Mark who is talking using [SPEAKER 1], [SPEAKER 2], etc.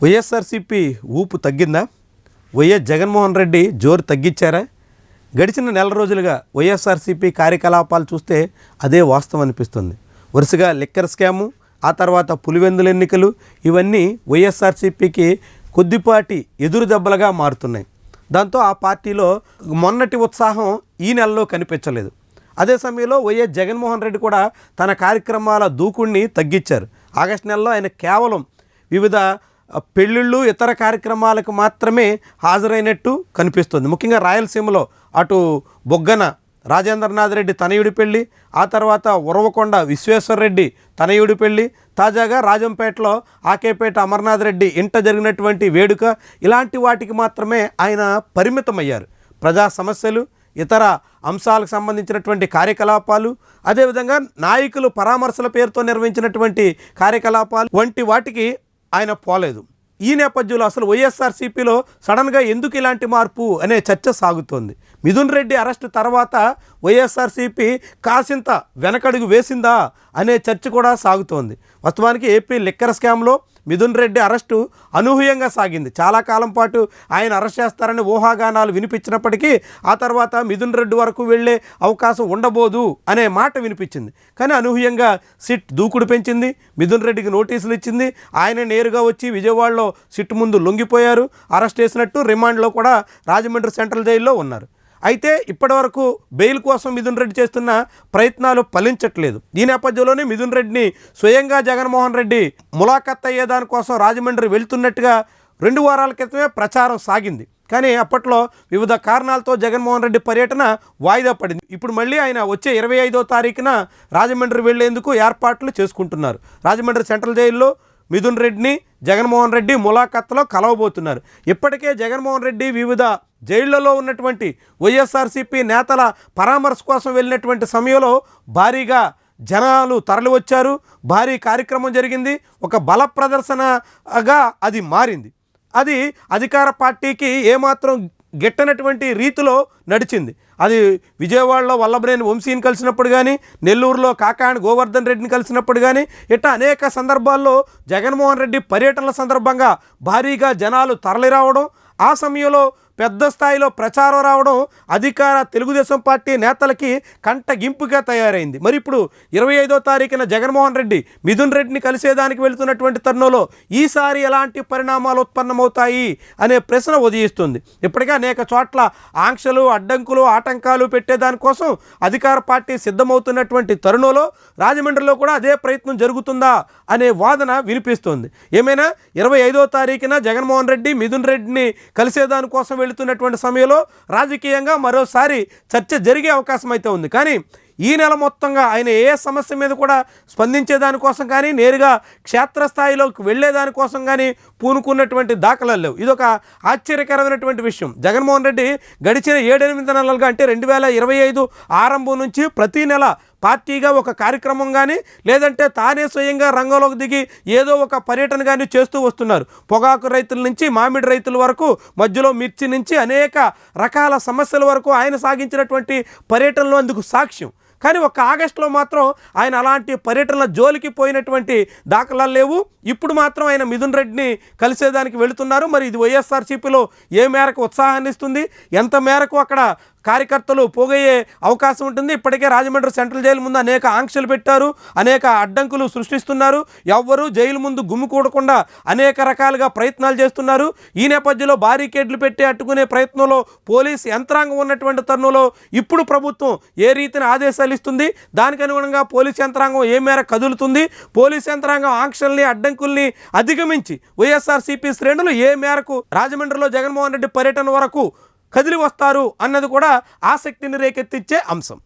[SPEAKER 1] వైఎస్ఆర్సీపీ ఊపు తగ్గిందా? వైఎస్ జగన్మోహన్ రెడ్డి జోరు తగ్గించారా? గడిచిన నెల రోజులుగా వైఎస్ఆర్సీపీ కార్యకలాపాలు చూస్తే అదే వాస్తవం అనిపిస్తుంది. వరుసగా లిక్కర్ స్కాము, ఆ తర్వాత పులివెందుల ఎన్నికలు, ఇవన్నీ వైఎస్ఆర్సీపీకి కొద్దిపాటి ఎదురు దెబ్బలుగా మారుతున్నాయి. దాంతో ఆ పార్టీలో మొన్నటి ఉత్సాహం ఈ నెలలో కనిపించలేదు. అదే సమయంలో వైఎస్ జగన్మోహన్ రెడ్డి కూడా తన కార్యక్రమాల దూకుడిని తగ్గించారు. ఆగస్టు నెలలో ఆయన కేవలం వివిధ పెళ్ళిళ్ళు, ఇతర కార్యక్రమాలకు మాత్రమే హాజరైనట్టు కనిపిస్తుంది. ముఖ్యంగా రాయలసీమలో అటు బొగ్గన రాజేంద్రనాథ్ రెడ్డి తనయుడి పెళ్ళి, ఆ తర్వాత ఉరవకొండ విశ్వేశ్వరరెడ్డి తనయుడి పెళ్ళి, తాజాగా రాజంపేటలో ఆకేపేట అమర్నాథ్ రెడ్డి ఇంట జరిగినటువంటి వేడుక, ఇలాంటి వాటికి మాత్రమే ఆయన పరిమితమయ్యారు. ప్రజా సమస్యలు, ఇతర అంశాలకు సంబంధించినటువంటి కార్యకలాపాలు, అదేవిధంగా నాయకులు పరామర్శల పేరుతో నిర్వహించినటువంటి కార్యకలాపాలు వంటి వాటికి ఆయన పోలేదు. ఈ నేపథ్యంలో అసలు వైఎస్ఆర్సీపీలో సడన్గా ఎందుకు ఇలాంటి మార్పు అనే చర్చ సాగుతోంది. మిథున్ రెడ్డి అరెస్టు తర్వాత వైఎస్ఆర్సీపీ కాసింత వెనకడుగు వేసిందా అనే చర్చ కూడా సాగుతోంది. వాస్తవానికి ఏపీ లిక్కర్ స్కామ్లో మిథున్ రెడ్డి అరెస్టు అనూహ్యంగా సాగింది. చాలా కాలం పాటు ఆయన అరెస్ట్ చేస్తారని ఊహాగానాలు వినిపించినప్పటికీ ఆ తర్వాత మిథున్ రెడ్డి వరకు వెళ్ళే అవకాశం ఉండబోదు అనే మాట వినిపించింది. కానీ అనూహ్యంగా సిట్ దూకుడు పెంచింది, మిథున్ రెడ్డికి నోటీసులు ఇచ్చింది. ఆయన నేరుగా వచ్చి విజయవాడలో సిట్ ముందు లొంగిపోయారు. అరెస్ట్ చేసినట్టు రిమాండ్లో కూడా రాజమండ్రి సెంట్రల్ జైల్లో ఉన్నారు. అయితే ఇప్పటివరకు బెయిల్ కోసం మిథున్ రెడ్డి చేస్తున్న ప్రయత్నాలు ఫలించట్లేదు. ఈ నేపథ్యంలోనే మిథున్ రెడ్డిని స్వయంగా జగన్మోహన్ రెడ్డి ములాఖత్ అయ్యేదానికోసం రాజమండ్రి వెళ్తున్నట్టుగా 2 వారాల క్రితమే ప్రచారం సాగింది. కానీ అప్పట్లో వివిధ కారణాలతో జగన్మోహన్ రెడ్డి పర్యటన వాయిదా పడింది. ఇప్పుడు మళ్ళీ ఆయన వచ్చే 25వ తారీఖున రాజమండ్రి వెళ్లేందుకు ఏర్పాట్లు చేసుకుంటున్నారు. రాజమండ్రి సెంట్రల్ జైల్లో మిథున్ రెడ్డిని జగన్మోహన్ రెడ్డి ములాఖత్లో కలవబోతున్నారు. ఇప్పటికే జగన్మోహన్ రెడ్డి వివిధ జైళ్లలో ఉన్నటువంటి వైఎస్ఆర్సీపీ నేతల పరామర్శ కోసం వెళ్ళినటువంటి సమయంలో భారీగా జనాలు తరలివచ్చారు. భారీ కార్యక్రమం జరిగింది. ఒక బల ప్రదర్శనగా అది మారింది. అది అధికార పార్టీకి ఏమాత్రం గిట్టనటువంటి రీతిలో నడిచింది. అది విజయవాడలో వల్లభనేని వంశీని కలిసినప్పుడు కానీ, నెల్లూరులో కాకాణి గోవర్ధన్ రెడ్డిని కలిసినప్పుడు కానీ, ఇట్లా అనేక సందర్భాల్లో జగన్మోహన్ రెడ్డి పర్యటనల సందర్భంగా భారీగా జనాలు తరలిరావడం, ఆ సమయంలో పెద్ద స్థాయిలో ప్రచారం రావడం అధికార తెలుగుదేశం పార్టీ నేతలకి కంటగింపుగా తయారైంది. మరి ఇప్పుడు 25వ తారీఖున జగన్మోహన్ రెడ్డి మిథున్ రెడ్డిని కలిసేదానికి వెళుతున్నటువంటి తరుణంలో ఈసారి ఎలాంటి పరిణామాలు ఉత్పన్నమవుతాయి అనే ప్రశ్న ఉదయిస్తుంది. ఇప్పటికే అనేక చోట్ల ఆంక్షలు, అడ్డంకులు, ఆటంకాలు పెట్టేదానికోసం అధికార పార్టీ సిద్ధమవుతున్నటువంటి తరుణంలో రాజమండ్రిలో కూడా అదే ప్రయత్నం జరుగుతుందా అనే వాదన వినిపిస్తోంది. ఏమైనా 25వ తారీఖున జగన్మోహన్ రెడ్డి మిథున్ రెడ్డిని కలిసేదానికోసం వెళుతున్నటువంటి సమయంలో రాజకీయంగా మరోసారి చర్చ జరిగే అవకాశం అయితే ఉంది. కానీ ఈ నెల మొత్తంగా ఆయన ఏ సమస్య మీద కూడా స్పందించేదానికోసం కానీ, నేరుగా క్షేత్రస్థాయిలోకి వెళ్ళేదానికోసం కానీ పూనుకున్నటువంటి దాఖలాలు లేవు. ఇదొక ఆశ్చర్యకరమైనటువంటి విషయం. జగన్మోహన్ రెడ్డి గడిచిన 7-8 నెలలుగా, అంటే 2025 ఆరంభం నుంచి ప్రతి నెల పార్టీగా ఒక కార్యక్రమం కానీ, లేదంటే తానే స్వయంగా రంగంలోకి దిగి ఏదో ఒక పర్యటన కానీ చేస్తూ వస్తున్నారు. పొగాకు రైతుల నుంచి మామిడి రైతుల వరకు, మధ్యలో మిర్చి నుంచి అనేక రకాల సమస్యల వరకు ఆయన సాగించినటువంటి పర్యటనలో అందుకు సాక్ష్యం. కానీ ఒక ఆగస్టులో మాత్రం ఆయన అలాంటి పర్యటనల జోలికి పోయినటువంటి దాఖలాలు లేవు. ఇప్పుడు మాత్రం ఆయన మిథున్ రెడ్డిని కలిసేదానికి వెళుతున్నారు. మరి ఇది వైఎస్ఆర్సీపీలో ఏ మేరకు ఉత్సాహాన్ని ఇస్తుంది, ఎంత మేరకు అక్కడ కార్యకర్తలు పోగయ్యే అవకాశం ఉంటుంది? ఇప్పటికే రాజమండ్రి సెంట్రల్ జైలు ముందు అనేక ఆంక్షలు పెట్టారు, అనేక అడ్డంకులు సృష్టిస్తున్నారు. ఎవ్వరూ జైలు ముందు గుమ్మికూడకుండా అనేక రకాలుగా ప్రయత్నాలు చేస్తున్నారు. ఈ నేపథ్యంలో బారికేడ్లు పెట్టి అడ్డుకునే ప్రయత్నంలో పోలీసు యంత్రాంగం ఉన్నటువంటి తరుణంలో ఇప్పుడు ప్రభుత్వం ఏ రీతిని ఆదేశాలు ఇస్తుంది, దానికి అనుగుణంగా పోలీసు యంత్రాంగం ఏ మేర కదులుతుంది, పోలీసు యంత్రాంగం ఆంక్షల్ని, అడ్డంకుల్ని అధిగమించి వైఎస్ఆర్సీపీ శ్రేణులు ఏ మేరకు రాజమండ్రిలో జగన్మోహన్ రెడ్డి పర్యటన వరకు కదిలి వస్తారు అన్నది కూడా ఆసక్తిని రేకెత్తించే అంశం.